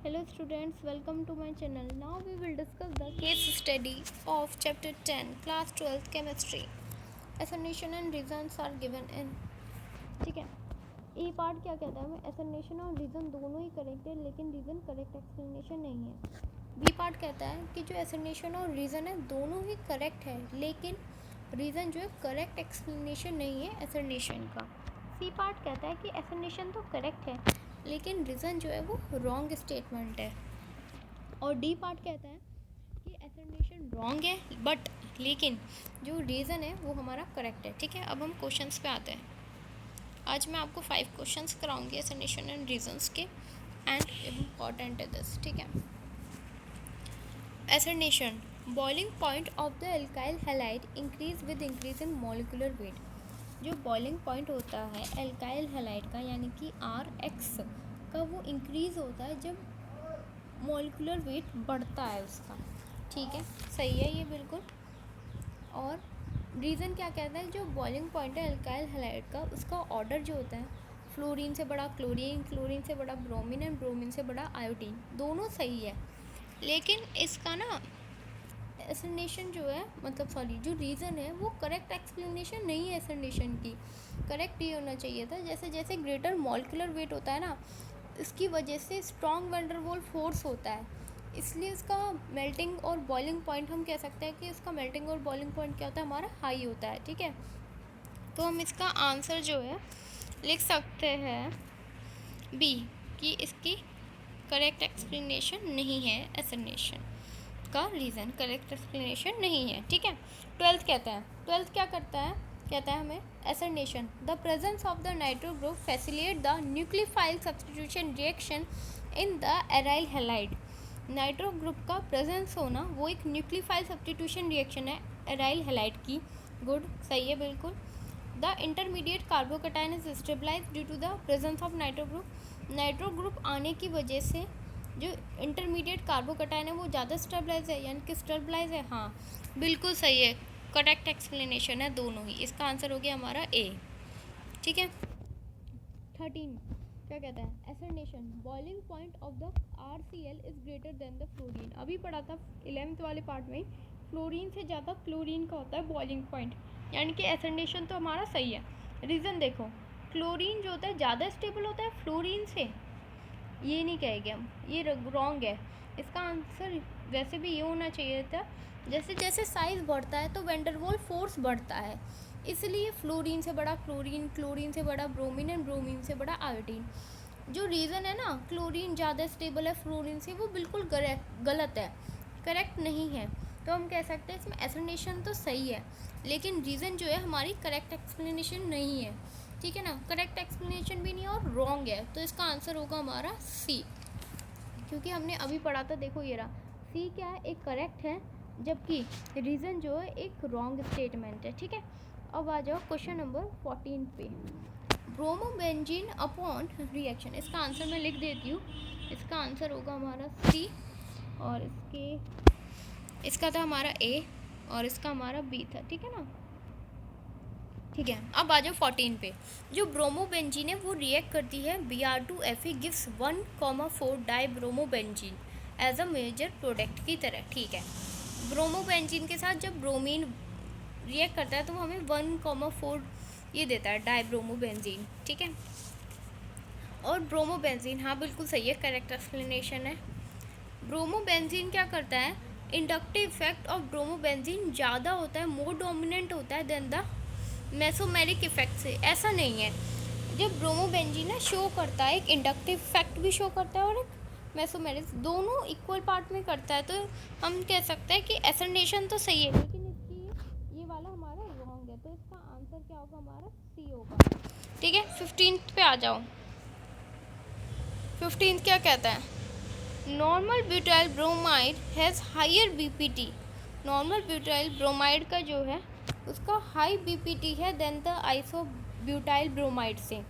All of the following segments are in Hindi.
Hello students, welcome to my channel. Now we will discuss the case study of chapter 10, class 12 chemistry. Assertion and reasons are given in. ठीक है, ए पार्ट क्या कहता है हमें, assertion और reason दोनों ही करेक्ट है लेकिन reason करेक्ट एक्सप्लेनेशन नहीं है. बी पार्ट कहता है कि जो assertion और reason है दोनों ही करेक्ट है लेकिन reason जो है करेक्ट एक्सप्लेनेशन नहीं है assertion का. सी पार्ट कहता है कि assertion तो करेक्ट है लेकिन रीज़न जो है वो रॉन्ग स्टेटमेंट है. और डी पार्ट कहता है कि एसर्नेशन रॉन्ग है बट लेकिन जो रीज़न है वो हमारा करेक्ट है. ठीक है, अब हम क्वेश्चंस पे आते हैं. आज मैं आपको 5 क्वेश्चंस कराऊंगी एसर्नेशन एंड रीजंस के एंड इम्पॉर्टेंट है दिस. ठीक है, assertion boiling point of the alkyl halide increase with increase in molecular weight. जो बॉइलिंग पॉइंट होता है एल्काइल हैलाइड का यानी कि RX का वो इंक्रीज़ होता है जब मॉलिक्यूलर वेट बढ़ता है उसका. ठीक है, सही है ये बिल्कुल. और रीज़न क्या कहता है, जो बॉइलिंग पॉइंट है एल्काइल हैलाइड का उसका ऑर्डर जो होता है फ्लोरीन से बड़ा क्लोरीन, क्लोरीन से बड़ा ब्रोमीन एंड ब्रोमीन से बड़ा आयोडीन, दोनों सही है लेकिन इसका ना एसर्नेशन जो है जो रीज़न है वो करेक्ट एक्सप्लेनेशन नहीं है. एसर्नेशन की करेक्ट ये होना चाहिए था, जैसे जैसे ग्रेटर मॉलिक्यूलर वेट होता है ना इसकी वजह से strong van der Waals force होता है, इसलिए इसका मेल्टिंग और बॉइलिंग पॉइंट हम कह सकते हैं कि इसका मेल्टिंग और बॉइलिंग पॉइंट क्या होता है हमारा हाई होता है. ठीक है, तो हम इसका आंसर जो है लिख सकते हैं बी कि इसकी करेक्ट एक्सप्लेनेशन नहीं है, एसर्नेशन का रीज़न करेक्ट एक्सप्लेनेशन नहीं है. ठीक है, 12th कहता है, 12th क्या करता है, कहता है हमें assertion the presence of the nitro group facilitate the nucleophile substitution reaction in the aryl halide. Nitro group का प्रेजेंस होना वो एक न्यूक्लियोफाइल सब्स्टिट्यूशन रिएक्शन है एराइल हैलाइड की. गुड, सही है बिल्कुल. The intermediate carbocation is stabilize due to the presence of nitro group. Nitro group आने की वजह से जो इंटरमीडिएट कार्बोकटायन है वो ज़्यादा स्टेबलाइज है यानी कि स्टेबलाइज है. हाँ बिल्कुल सही है, करेक्ट एक्सप्लेनेशन है दोनों ही. इसका आंसर हो गया हमारा ए. ठीक है, 13 क्या कहता है, assertion boiling point of the RCl is greater than the fluorine. अभी पढ़ा था 11th वाले पार्ट में, फ्लोरीन से ज़्यादा क्लोरीन का होता है बॉइलिंग पॉइंट, यानी कि एसर्नेशन तो हमारा सही है. रीज़न देखो, क्लोरीन जो होता है ज़्यादा स्टेबल होता है फ्लोरीन से, ये नहीं कहेंगे हम, ये रॉन्ग है. इसका आंसर वैसे भी ये होना चाहिए था, जैसे जैसे साइज़ बढ़ता है तो वैन डर वाल्स फोर्स बढ़ता है, इसलिए फ्लोरीन से बड़ा क्लोरीन, क्लोरीन से बड़ा ब्रोमीन एंड ब्रोमीन से बड़ा आयोडीन. जो रीज़न है ना क्लोरीन ज़्यादा स्टेबल है फ्लोरीन से, वो बिल्कुल गलत है, करेक्ट नहीं है. तो हम कह सकते हैं इसमें एसर्नेशन तो सही है लेकिन रीज़न जो है हमारी करेक्ट एक्सप्लेनेशन नहीं है. ठीक है ना, करेक्ट एक्सप्लेनेशन भी नहीं और रॉन्ग है, तो इसका आंसर होगा हमारा सी, क्योंकि हमने अभी पढ़ा था. देखो ये रहा, सी क्या है, एक करेक्ट है जबकि रीज़न जो है एक रॉन्ग स्टेटमेंट है. ठीक है, अब आ जाओ क्वेश्चन नंबर 14 पे. ब्रोमोबेंजीन अपॉन रिएक्शन, इसका आंसर मैं लिख देती हूँ. इसका आंसर होगा हमारा सी और इसका था हमारा ए और इसका हमारा बी था. ठीक है ना, ठीक है. अब आ जाओ 14 पे. जो ब्रोमोबेंजीन है वो रिएक्ट करती है Br2Fe gives 1,4 dibromobenzene as a major product की तरह. ठीक है, ब्रोमोबेंजीन के साथ जब ब्रोमीन रिएक्ट करता है तो वो हमें 1,4 ये देता है डाई ब्रोमोबेंजीन. ठीक है, और ब्रोमोबेंजीन हाँ बिल्कुल सही है, करेक्ट एक्सप्लेनेशन है. ब्रोमोबेंजीन क्या करता है, इंडक्टिव इफेक्ट ऑफ ब्रोमोबेंजीन ज़्यादा होता है, मोर डोमिनेंट होता है देन द मेसोमेरिक इफेक्ट से. ऐसा नहीं है, जब ब्रोमोबेंजीन ना शो करता है एक इंडक्टिव इफेक्ट भी शो करता है और एक मेसोमेरिक, दोनों इक्वल पार्ट में करता है. तो हम कह सकते हैं कि एसर्नेशन तो सही है लेकिन इसकी ये वाला हमारा रॉन्ग है, तो इसका आंसर क्या होगा हमारा सी होगा. ठीक है, 15th पे आ जाओ. 15th क्या कहता है, normal butyl bromide has higher BPT. Normal butyl bromide का जो है उसका हाई BPT है then the isobutyl bromide से.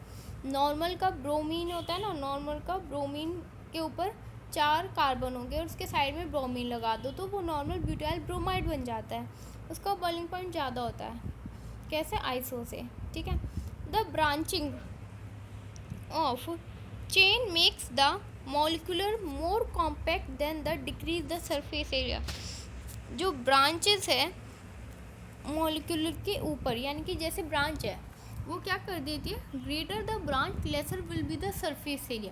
नॉर्मल का ब्रोमीन होता है ना, नॉर्मल का ब्रोमीन के ऊपर 4 कार्बन होंगे और उसके साइड में ब्रोमीन लगा दो तो वो नॉर्मल ब्यूटाइल ब्रोमाइड बन जाता है. उसका बॉइलिंग पॉइंट ज़्यादा होता है, कैसे, आइसो से. ठीक है, the branching of chain makes the molecular more compact then the decrease the surface area. जो ब्रांचेस है मॉलिक्यूलर के ऊपर, यानी कि जैसे ब्रांच है वो क्या कर देती है, greater the branch laser will be the surface area.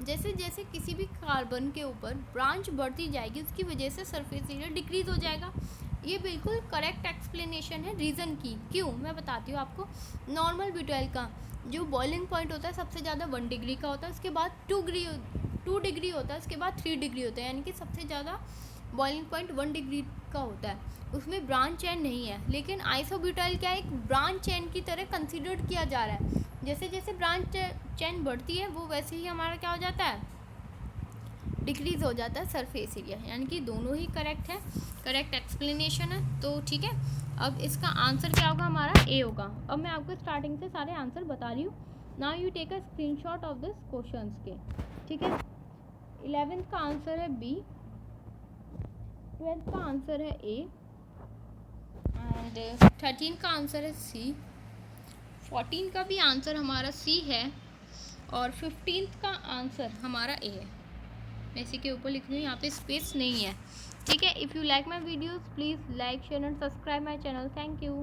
जैसे जैसे किसी भी कार्बन के ऊपर ब्रांच बढ़ती जाएगी उसकी वजह से सरफेस एरिया डिक्रीज हो जाएगा। ये बिल्कुल करेक्ट एक्सप्लेनेशन है रीज़न की। क्यों, मैं बताती हूँ आपको। नॉर्मल ब्यूटेल का जो बॉइलिंग पॉइंट होता है सबसे ज़्यादा 1 डिग्री का होता है, उसके बाद 2 डिग्री होता है, उसके बाद 3 डिग्री होता है, यानी कि सबसे ज़्यादा बॉइलिंग पॉइंट 1 डिग्री का होता है। उसमें ब्रांच चेन नहीं है, लेकिन आइसोब्यूटाइल क्या एक ब्रांच चेन की तरह कंसिडर्ड किया जा रहा है। जैसे जैसे ब्रांच चेन बढ़ती है वो वैसे ही हमारा क्या हो जाता है, डिक्रीज हो जाता है सरफेस एरिया। यानी कि दोनों ही करेक्ट है, करेक्ट एक्सप्लेनेशन है। तो ठीक है, अब इसका आंसर क्या होगा, हमारा ए होगा। अब मैं आपको स्टार्टिंग से सारे आंसर बता रही हूँ। Now you take a screenshot of this questions के। ठीक है, 11th का आंसर है बी, 12th का आंसर है ए, एंड 13 का आंसर है सी, 14 का भी आंसर हमारा सी है, और 15th का आंसर हमारा ए है। मैं इसी के ऊपर लिख रही हूँ, यहाँ पे स्पेस नहीं है। ठीक है, if you like my videos please like share and subscribe my channel. Thank you.